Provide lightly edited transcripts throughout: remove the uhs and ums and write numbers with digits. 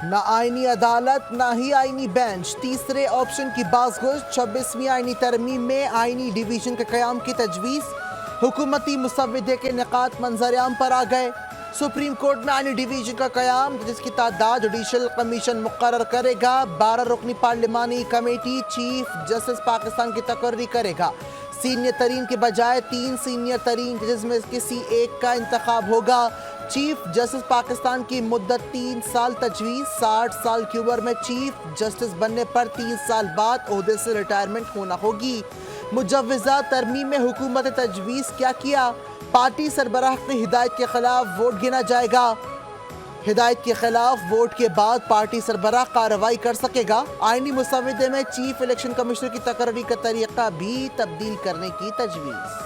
نہ آئینی عدالت نہ ہی آئینی بینچ، تیسرے آپشن کی بازگشت۔ 26ویں آئینی ترمیم میں آئینی ڈویژن کے قیام کی تجویز، حکومتی مسودے کے نکات منظر عام پر آ گئے۔ سپریم کورٹ میں آئینی ڈویژن کا قیام، جس کی تعداد جوڈیشل کمیشن مقرر کرے گا۔ 12 رکنی پارلیمانی کمیٹی چیف جسٹس پاکستان کی تقرری کرے گا۔ سینئر ترین کے بجائے 3 سینئر ترین ججز میں کسی ایک کا انتخاب ہوگا۔ چیف جسٹس پاکستان کی مدت 3 سال تجویز، 60 سال کی عمر میں چیف جسٹس بننے پر 3 سال بعد عہدے سے ریٹائرمنٹ ہونا ہوگی۔ مجوزہ ترمیم میں حکومت تجویز کیا کیا؟ پارٹی سربراہ کی ہدایت کے خلاف ووٹ گنا جائے گا۔ ہدایت کے خلاف ووٹ کے بعد پارٹی سربراہ کارروائی کر سکے گا۔ آئینی مسودے میں چیف الیکشن کمشنر کی تقرری کا طریقہ بھی تبدیل کرنے کی تجویز۔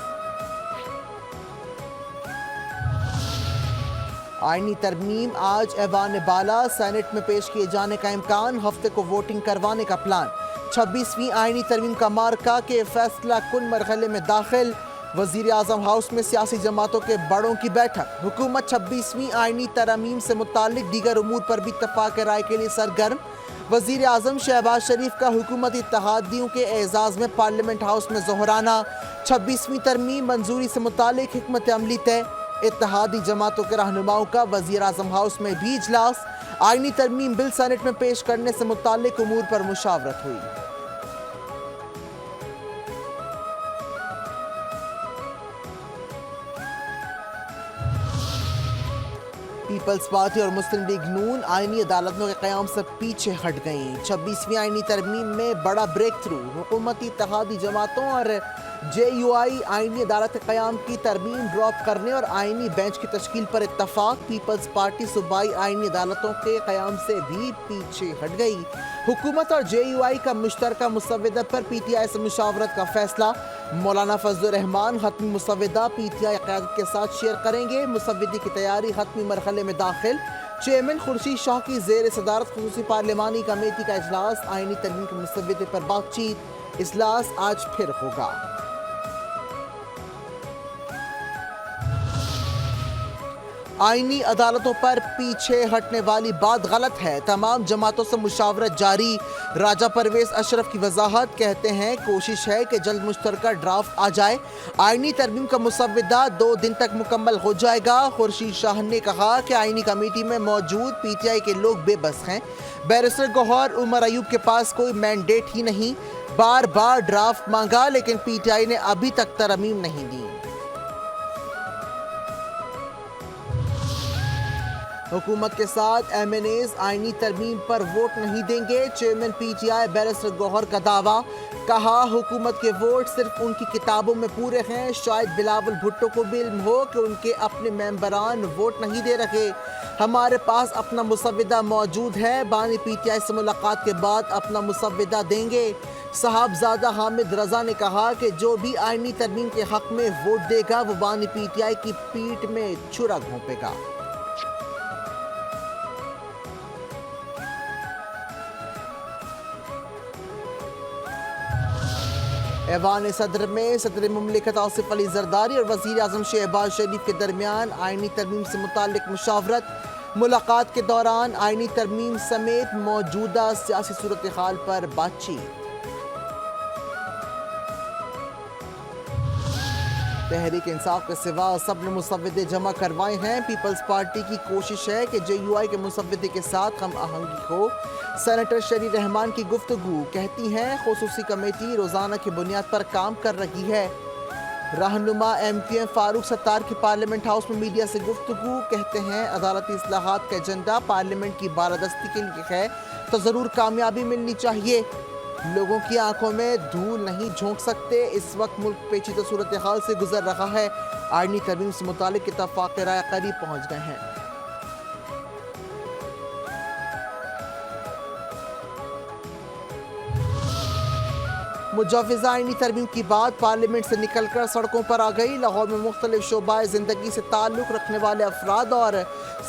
آئینی ترمیم آج ایوان بالا سینٹ میں پیش کیے جانے کا امکان، ہفتے کو ووٹنگ کروانے کا پلان۔ 26ویں آئینی ترمیم کا مارکہ کے فیصلہ کن مرحلے میں داخل، وزیر اعظم ہاؤس میں سیاسی جماعتوں کے بڑوں کی بیٹھک۔ حکومت 26ویں آئینی ترمیم سے متعلق دیگر امور پر بھی اتفاق رائے کے لیے سرگرم۔ وزیر اعظم شہباز شریف کا حکومتی اتحادیوں کے اعزاز میں پارلیمنٹ ہاؤس میں ظہرانہ۔ 26ویں ترمیم منظوری سے متعلق حکمت عملی طے، اتحادی جماعتوں کے رہنماؤں کا وزیر اعظم ہاؤس میں بھی اجلاس۔ آئینی ترمیم بل سینٹ میں پیش کرنے سے متعلق امور پر مشاورت ہوئی۔ پیپلز پارٹی اور مسلم لیگ نون آئینی عدالتوں کے قیام سے پیچھے ہٹ گئیں۔ 26ویں آئینی ترمیم میں بڑا بریک تھرو، حکومتی اتحادی جماعتوں اور جے یو آئی آئینی عدالت کے قیام کی ترمیم ڈراپ کرنے اور آئینی بینچ کی تشکیل پر اتفاق۔ پیپلز پارٹی صوبائی آئینی عدالتوں کے قیام سے بھی پیچھے ہٹ گئی۔ حکومت اور جے یو آئی کا مشترکہ مسودہ پر پی ٹی آئی سے مشاورت کا فیصلہ۔ مولانا فضل الرحمان حتمی مسودہ پی ٹی آئی قیادت کے ساتھ شیئر کریں گے۔ مسودے کی تیاری حتمی مرحلے میں داخل، چیئرمین خورشید شاہ کی زیر صدارت خصوصی پارلیمانی کمیٹی کا اجلاس۔ آئینی ترمیم کے مسودے پر بات چیت، اجلاس آج پھر ہوگا۔ آئینی عدالتوں پر پیچھے ہٹنے والی بات غلط ہے، تمام جماعتوں سے مشاورت جاری۔ راجہ پرویز اشرف کی وضاحت، کہتے ہیں کوشش ہے کہ جلد مشترکہ ڈرافٹ آ جائے۔ آئینی ترمیم کا مسودہ 2 دن تک مکمل ہو جائے گا۔ خورشید شاہ نے کہا کہ آئینی کمیٹی میں موجود پی ٹی آئی کے لوگ بے بس ہیں۔ بیرسٹر گوہر عمر ایوب کے پاس کوئی مینڈیٹ ہی نہیں، بار بار ڈرافٹ مانگا لیکن پی ٹی آئی نے ابھی تک ترمیم نہیں دی۔ حکومت کے ساتھ ایم این ایز آئینی ترمیم پر ووٹ نہیں دیں گے، chairman P T I barrister Gohar کا دعویٰ۔ کہا حکومت کے ووٹ صرف ان کی کتابوں میں پورے ہیں، شاید بلاول بھٹو کو بھی علم ہو کہ ان کے اپنے ممبران ووٹ نہیں دے رہے۔ ہمارے پاس اپنا مسودہ موجود ہے، بانی پی ٹی آئی سے ملاقات کے بعد اپنا مسودہ دیں گے۔ صاحبزادہ حامد رضا نے کہا کہ جو بھی آئینی ترمیم کے حق میں ووٹ دے گا وہ بانی پی ٹی آئی کی پیٹھ میں چھرا گھونپے گا۔ ایوان صدر میں صدر مملکت آصف علی زرداری اور وزیر اعظم شہباز شریف کے درمیان آئینی ترمیم سے متعلق مشاورت۔ ملاقات کے دوران آئینی ترمیم سمیت موجودہ سیاسی صورتحال پر بات چیت۔ تحریک انصاف کے سوا سب نے مسودے جمع کروائے ہیں۔ پیپلز پارٹی کی کوشش ہے کہ جے یو آئی کے مسودے کے ساتھ ہم آہنگی ہو۔ سینیٹر شری رحمان کی گفتگو، کہتی ہیں خصوصی کمیٹی روزانہ کی بنیاد پر کام کر رہی ہے۔ رہنما M Q M Farooq Sattar کی پارلیمنٹ ہاؤس میں میڈیا سے گفتگو، کہتے ہیں عدالتی اصلاحات کا ایجنڈا پارلیمنٹ کی بالادستی کے لیے ہے تو ضرور کامیابی ملنی چاہیے۔ لوگوں کی آنکھوں میں دھول نہیں جھونک سکتے، اس وقت ملک پیچیدہ صورتحال سے گزر رہا ہے۔ آئینی ترمیم سے متعلق اتفاق رائے قریب پہنچ گئے ہیں۔ مجوزہ آئینی ترمیم کی بات پارلیمنٹ سے نکل کر سڑکوں پر آ گئی۔ لاہور میں مختلف شعبۂ زندگی سے تعلق رکھنے والے افراد اور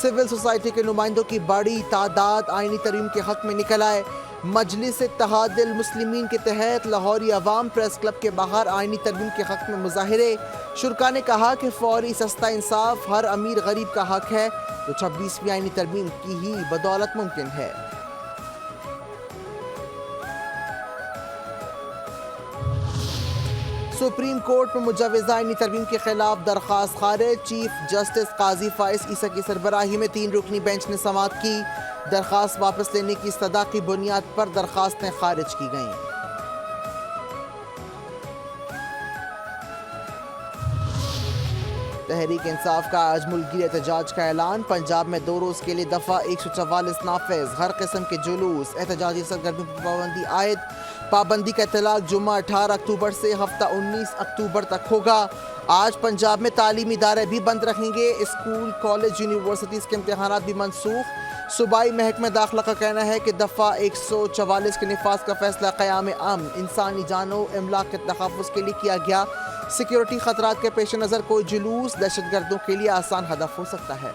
سول سوسائٹی کے نمائندوں کی بڑی تعداد آئینی ترمیم کے حق میں نکل آئے۔ مجلس اتحاد المسلمین کے تحت لاہوری عوام پریس کلب کے باہر آئینی ترمیم کے حق میں مظاہرے. شرکا نے کہا کہ فوری سستا انصاف ہر امیر غریب کا حق ہے جو 26ویں آئینی ترمیم کی ہی بدولت ممکن ہے. سپریم کورٹ میں مجوزہ آئینی ترمیم کے خلاف درخواست خارج. چیف جسٹس قاضی فائز عیسیٰ کی سربراہی میں 3 رکنی بینچ نے سماعت کی. درخواست واپس لینے کی استدعا کی بنیاد پر درخواستیں خارج کی گئیں. تحریک انصاف کا آج ملک گیر احتجاج کا اعلان. پنجاب میں 2 روز کے لیے دفعہ 144 نافذ. ہر قسم کے جلوس احتجاجی سرگرمیوں پر پابندی عائد. پابندی کا اطلاق جمعہ 18 اکتوبر سے ہفتہ 19 اکتوبر تک ہوگا. آج پنجاب میں تعلیمی ادارے بھی بند رہیں گے. اسکول کالج یونیورسٹیز کے امتحانات بھی منسوخ. صوبائی محکمہ داخلہ کا کہنا ہے کہ دفعہ 144 کے نفاذ کا فیصلہ قیام امن انسانی جانوں املاک کے تحفظ کے لیے کیا گیا. سیکیورٹی خطرات کے پیش نظر کوئی جلوس دہشت گردوں کے لیے آسان ہدف ہو سکتا ہے.